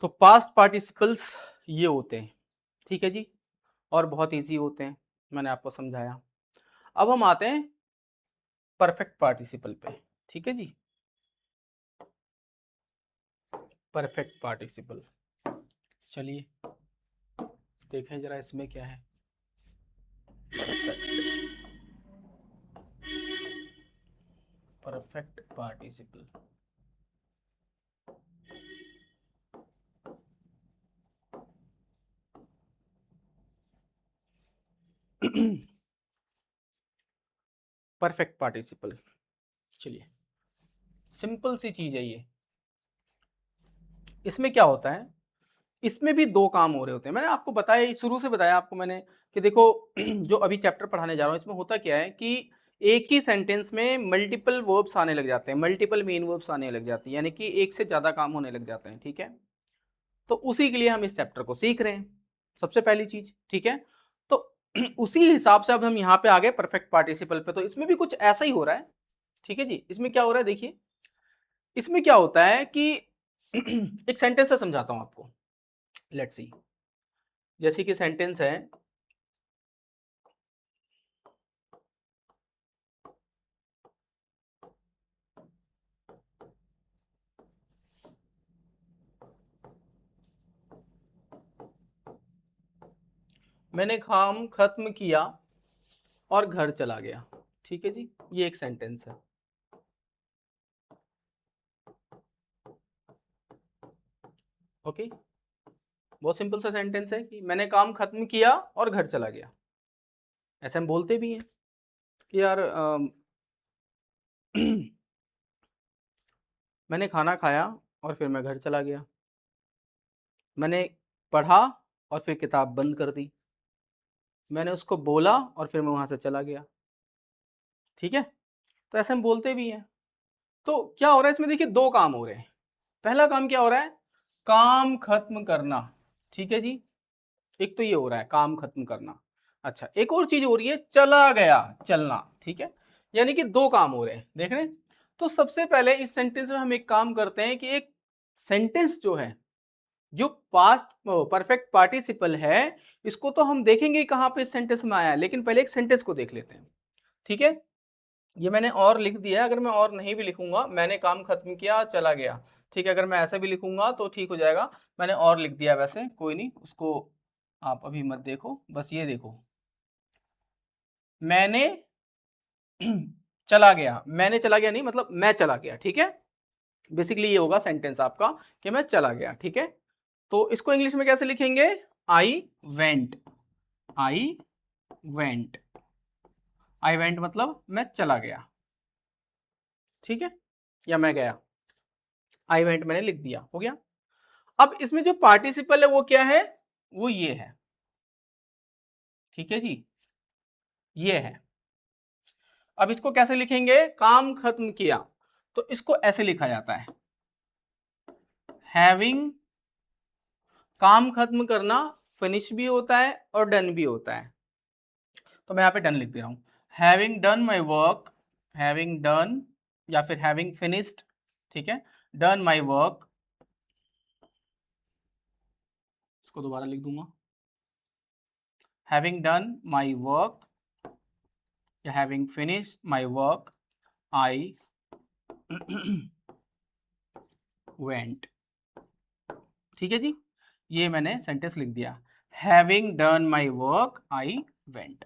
तो past participles ये होते हैं, ठीक है जी, और बहुत इजी होते हैं, मैंने आपको समझाया। अब हम आते हैं परफेक्ट पार्टिसिपल पे, ठीक है जी। परफेक्ट पार्टिसिपल, चलिए देखें जरा इसमें क्या है। परफेक्ट पार्टिसिपल, परफेक्ट पार्टिसिपल, चलिए सिंपल सी चीज है ये। इसमें क्या होता है, इसमें भी दो काम हो रहे होते हैं। मैंने आपको बताया, शुरू से बताया आपको मैंने कि देखो जो अभी चैप्टर पढ़ाने जा रहा हूँ इसमें होता क्या है कि एक ही सेंटेंस में मल्टीपल वर्ब्स आने लग जाते हैं, मल्टीपल मेन वर्ब्स आने लग जाती हैं, यानी कि एक से ज्यादा काम होने लग जाते हैं, ठीक है। तो उसी के लिए हम इस चैप्टर को सीख रहे हैं, सबसे पहली चीज, ठीक है। तो उसी हिसाब से अब हम यहाँ पे आ गए परफेक्ट पार्टिसिपल पे। तो इसमें भी कुछ ऐसा ही हो रहा है, ठीक है जी। इसमें क्या हो रहा है देखिए, इसमें क्या होता है कि एक सेंटेंस से समझाता हूं आपको, लेट्स सी। जैसे कि सेंटेंस है, मैंने काम खत्म किया और घर चला गया, ठीक है जी। ये एक सेंटेंस है, ओके। बहुत सिंपल सा सेंटेंस है कि मैंने काम खत्म किया और घर चला गया। ऐसे हम बोलते भी हैं कि यार मैंने खाना खाया और फिर मैं घर चला गया, मैंने पढ़ा और फिर किताब बंद कर दी, मैंने उसको बोला और फिर मैं वहां से चला गया, ठीक है। तो ऐसे हम बोलते भी हैं। तो क्या हो रहा है इसमें देखिए, दो काम हो रहे हैं। पहला काम क्या हो रहा है, काम खत्म करना, ठीक है जी। एक तो ये हो रहा है काम खत्म करना। अच्छा, एक और चीज हो रही है, चला गया, चलना, ठीक है। यानी कि दो काम हो रहे हैं, देख रहे हैं। तो सबसे पहले इस सेंटेंस में हम एक काम करते हैं कि एक सेंटेंस जो है, जो पास्ट परफेक्ट पार्टिसिपल है, इसको तो हम देखेंगे कहां पे इस सेंटेंस में आया है, लेकिन पहले एक सेंटेंस को देख लेते हैं, ठीक है। ये मैंने और लिख दिया है, अगर मैं और नहीं भी लिखूंगा, मैंने काम खत्म किया चला गया, ठीक है। अगर मैं ऐसा भी लिखूंगा तो ठीक हो जाएगा। मैंने और लिख दिया, वैसे कोई नहीं, उसको आप अभी मत देखो, बस ये देखो, मैंने चला गया, मैंने चला गया नहीं, मतलब मैं चला गया, ठीक है। बेसिकली ये होगा सेंटेंस आपका कि मैं चला गया, ठीक है। तो इसको इंग्लिश में कैसे लिखेंगे, I went, I went, I went मतलब मैं चला गया, ठीक है, या मैं गया। आई वेंट मैंने लिख दिया, हो गया। अब इसमें जो पार्टिसिपल है वो क्या है, वो ये है, ठीक है जी, ये है। अब इसको कैसे लिखेंगे, काम खत्म किया, तो इसको ऐसे लिखा जाता है, हैविंग, काम खत्म करना फिनिश भी होता है और डन भी होता है। तो मैं यहाँ पे डन लिख दे रहा हूं, having done my work, having done या फिर हैविंग फिनिश्ड, ठीक है, डन माई वर्क, इसको दोबारा लिख दूंगा, हैविंग डन माई वर्क या having finished my work, I went, ठीक है जी। ये मैंने सेंटेंस लिख दिया, having done my work I went,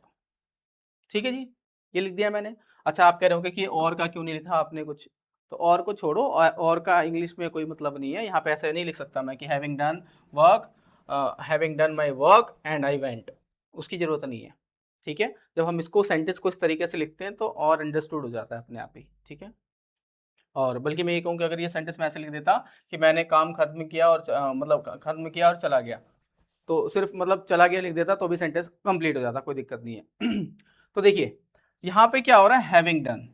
ठीक है जी, ये लिख दिया मैंने। अच्छा, आप कह रहे होंगे कि और का क्यों नहीं लिखा आपने कुछ, तो और को छोड़ो, और का इंग्लिश में कोई मतलब नहीं है, यहाँ पे ऐसे नहीं लिख सकता मैं कि having done work, having done my work and I went, उसकी जरूरत नहीं है, ठीक है। जब हम इसको सेंटेंस को इस तरीके से लिखते हैं तो और अंडरस्टूड हो जाता है अपने आप ही, ठीक है। और बल्कि मैं ये कहूँ कि अगर ये सेंटेंस मैं ऐसे लिख देता कि मैंने काम खत्म किया और मतलब खत्म किया और चला गया, तो सिर्फ मतलब चला गया लिख देता तो भी सेंटेंस कंप्लीट हो जाता, कोई दिक्कत नहीं है। तो देखिए यहाँ पे क्या हो रहा है, हैविंग डन,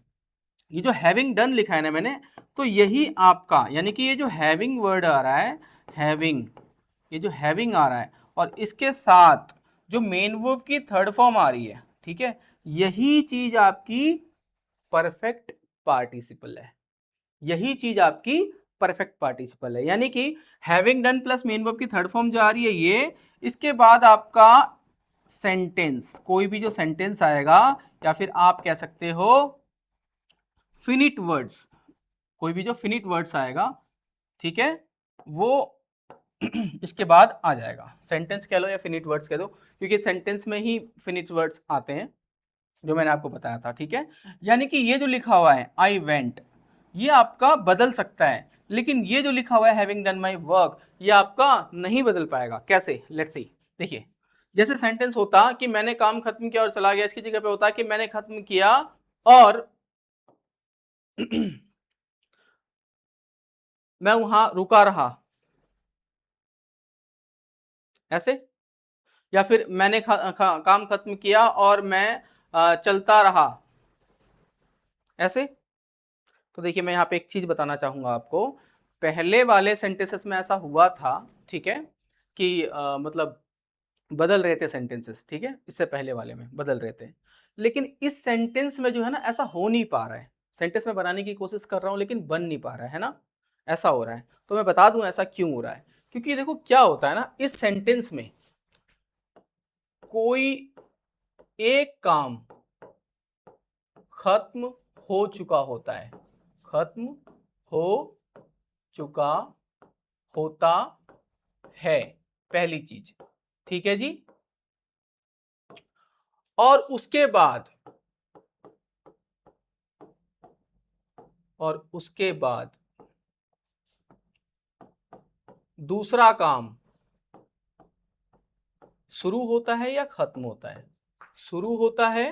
ये जो हैविंग डन लिखा है ना मैंने, तो यही आपका, यानी कि ये जो हैविंग वर्ड आ रहा है, हैविंग, ये जो हैविंग आ रहा है और इसके साथ जो मेन वर्ब की थर्ड फॉर्म आ रही है, ठीक है, यही चीज आपकी परफेक्ट पार्टिसिपल है, यही चीज आपकी परफेक्ट पार्टिसिपल है, यानी कि having done plus main verb की थर्ड फॉर्म जो आ रही है ये, इसके बाद आपका सेंटेंस, कोई भी जो सेंटेंस आएगा या फिर आप कह सकते हो फिनिट वर्ड्स, कोई भी जो फिनिट वर्ड्स आएगा, ठीक है, वो इसके बाद आ जाएगा। सेंटेंस कह लो या फिनिट वर्ड्स कह दो, क्योंकि सेंटेंस में ही फिनिट वर्ड्स आते हैं जो मैंने आपको बताया था, ठीक है। यानी कि ये जो लिखा हुआ है आई वेंट, ये आपका बदल सकता है, लेकिन ये जो लिखा हुआ है हैविंग डन माई वर्क, ये आपका नहीं बदल पाएगा। कैसे? Let's see. देखिए, जैसे सेंटेंस होता कि मैंने काम खत्म किया और चला गया, इसकी जगह पे होता कि मैंने खत्म किया और मैं वहां रुका रहा, ऐसे। या फिर मैंने काम खत्म किया और मैं चलता रहा, ऐसे। तो देखिए, मैं यहाँ पे एक चीज बताना चाहूंगा आपको, पहले वाले सेंटेंसेस में ऐसा हुआ था, ठीक है, कि मतलब बदल रहे थे सेंटेंसेस, ठीक है, इससे पहले वाले में बदल रहे थे, लेकिन इस सेंटेंस में जो है ना ऐसा हो नहीं पा रहा है। सेंटेंस में बनाने की कोशिश कर रहा हूं लेकिन बन नहीं पा रहा है ना, ऐसा हो रहा है। तो मैं बता दूं ऐसा क्यों हो रहा है, क्योंकि देखो क्या होता है ना, इस सेंटेंस में कोई एक काम खत्म हो चुका होता है, खत्म हो चुका होता है, पहली चीज, ठीक है जी। और उसके बाद, और उसके बाद दूसरा काम शुरू होता है या खत्म होता है, शुरू होता है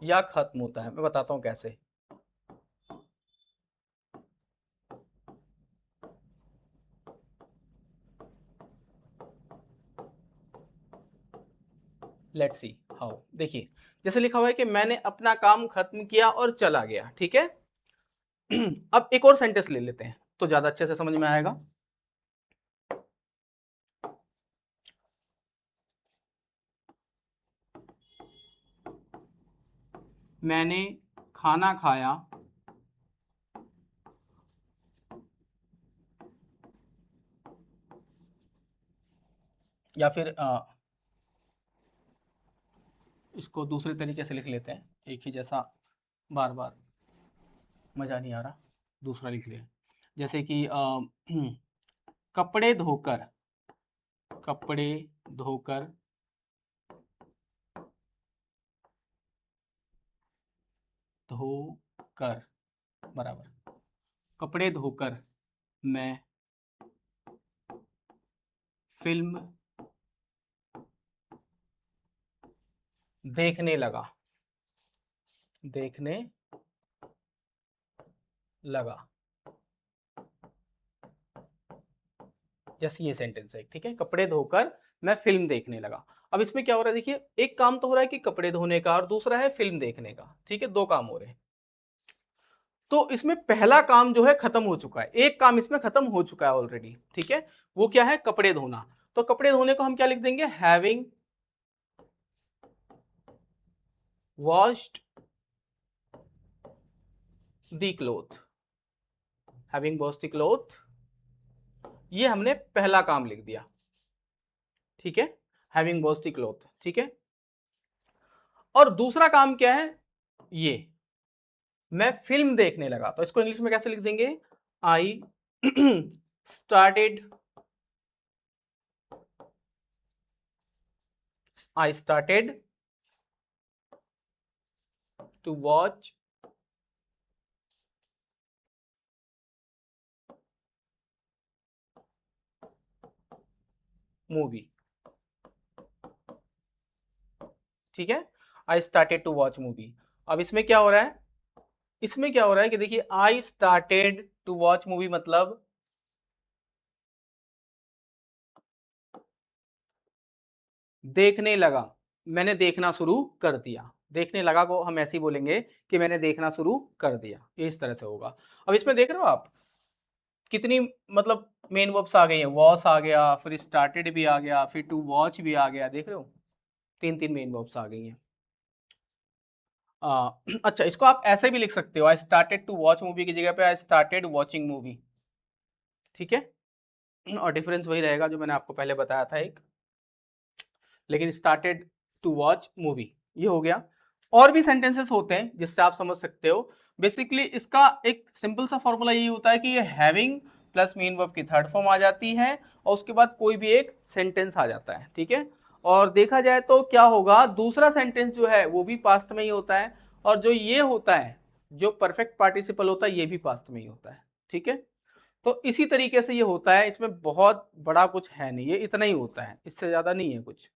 या खत्म होता है। मैं बताता हूं कैसे। Let's see how. देखिए, जैसे लिखा हुआ है कि मैंने अपना काम खत्म किया और चला गया, ठीक है। अब एक और सेंटेंस ले लेते हैं तो ज्यादा अच्छे से समझ में आएगा। मैंने खाना खाया या फिर इसको दूसरे तरीके से लिख लेते हैं, एक ही जैसा बार बार मजा नहीं आ रहा, दूसरा लिख लिया। जैसे कि कपड़े धोकर, कपड़े धोकर, धोकर बराबर कपड़े धोकर मैं फिल्म देखने लगा, देखने लगा। जैसे ये सेंटेंस है, ठीक है, कपड़े धोकर मैं फिल्म देखने लगा। अब इसमें क्या हो रहा है, देखिए, एक काम तो हो रहा है कि कपड़े धोने का और दूसरा है फिल्म देखने का, ठीक है, दो काम हो रहे हैं। तो इसमें पहला काम जो है खत्म हो चुका है, एक काम इसमें खत्म हो चुका है ऑलरेडी, ठीक है, वो क्या है, कपड़े धोना। तो कपड़े धोने को हम क्या लिख देंगे, having washed the cloth, having washed the cloth, ये हमने पहला काम लिख दिया, ठीक है, हैविंग वॉश्ड द क्लोथ, ठीक है। और दूसरा काम क्या है, ये मैं फिल्म देखने लगा, तो इसको इंग्लिश में कैसे लिख देंगे, I started, I started to watch movie, ठीक है, I started to watch movie. अब इसमें क्या हो रहा है, इसमें क्या हो रहा है कि देखिए, I started to watch movie मतलब देखने लगा, मैंने देखना शुरू कर दिया। देखने लगा को हम ऐसे ही बोलेंगे कि मैंने देखना शुरू कर दिया, ये इस तरह से होगा। अब इसमें देख रहे हो आप कितनी मतलब मेन वर्ब्स आ गई हैं, वॉच आ गया, फिर स्टार्टेड भी आ गया, फिर टू वॉच भी आ गया, देख रहे हो, तीन तीन मेन वर्ब्स आ गई हैं। अच्छा, इसको आप ऐसे भी लिख सकते हो, I started to watch movie की जगह पे आई स्टार्टेड वॉचिंग मूवी। ठीक है, और डिफरेंस वही रहेगा जो मैंने आपको पहले बताया था एक, लेकिन स्टार्टेड टू वॉच मूवी ये हो गया। और भी सेंटेंसेस होते हैं जिससे आप समझ सकते हो। बेसिकली इसका एक सिंपल सा फॉर्मूला ये होता है कि ये हैविंग प्लस मेन वर्ब की थर्ड फॉर्म आ जाती है और उसके बाद कोई भी एक सेंटेंस आ जाता है। ठीक है, और देखा जाए तो क्या होगा, दूसरा सेंटेंस जो है वो भी पास्ट में ही होता है, और जो ये होता है जो परफेक्ट पार्टिसिपल होता है ये भी पास्ट में ही होता है। ठीक है, तो इसी तरीके से ये होता है, इसमें बहुत बड़ा कुछ है नहीं, ये इतना ही होता है, इससे ज्यादा नहीं है कुछ।